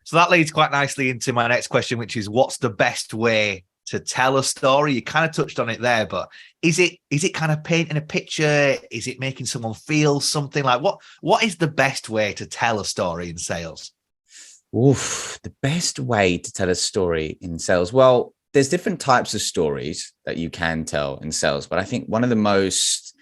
So that leads quite nicely into my next question, which is what's the best way to tell a story? You kind of touched on it there, but is it kind of painting a picture? Is it making someone feel something? Like what is the best way to tell a story in sales? Oof, the best way to tell a story in sales. Well, there's different types of stories that you can tell in sales, but I think one of the most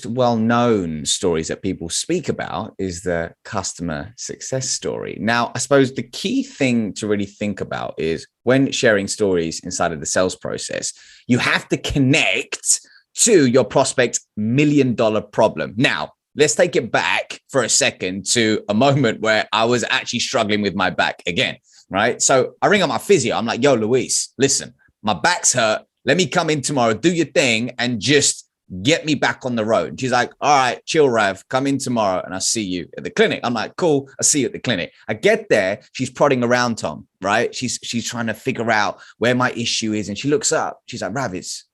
well-known stories that people speak about is the customer success story. Now, I suppose the key thing to really think about is when sharing stories inside of the sales process, you have to connect to your prospect's $1 million problem. Now, let's take it back for a second to a moment where I was actually struggling with my back again, right? So I ring up my physio. I'm like, yo, Luis, listen, my back's hurt. Let me come in tomorrow, do your thing, and just get me back on the road. And she's like, all right, chill, Rav, come in tomorrow and I'll see you at the clinic. I'm like, cool, I'll see you at the clinic. I get there, she's prodding around, Tom, right? She's trying to figure out where my issue is. And she looks up, she's like, Rav, it's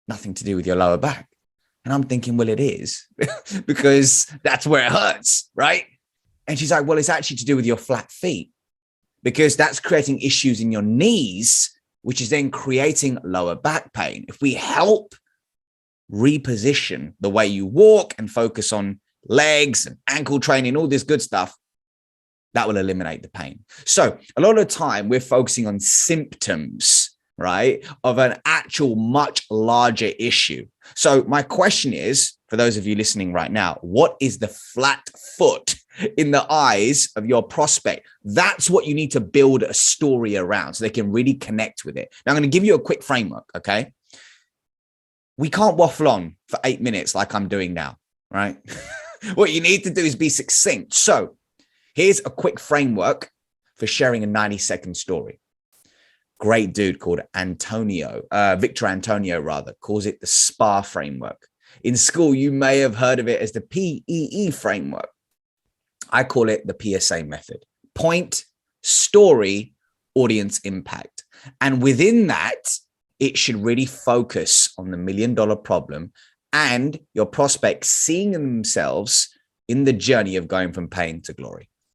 nothing to do with your lower back. And I'm thinking, well, it is because that's where it hurts, right? And she's like, well, it's actually to do with your flat feet because that's creating issues in your knees, which is then creating lower back pain. If we help reposition the way you walk and focus on legs and ankle training, all this good stuff, that will eliminate the pain. So a lot of the time we're focusing on symptoms, right, of an actual much larger issue. So my question is, for those of you listening right now, what is the flat foot in the eyes of your prospect? That's what you need to build a story around so they can really connect with it. Now I'm going to give you a quick framework, okay? We can't waffle on for 8 minutes like I'm doing now, right? What you need to do is be succinct. So here's a quick framework for sharing a 90-second story. Great dude called Victor Antonio rather, calls it the SPAR framework. In school, you may have heard of it as the PEE framework. I call it the PSA method. Point, story, audience impact. And within that, it should really focus on the $1 million problem and your prospects seeing themselves in the journey of going from pain to glory.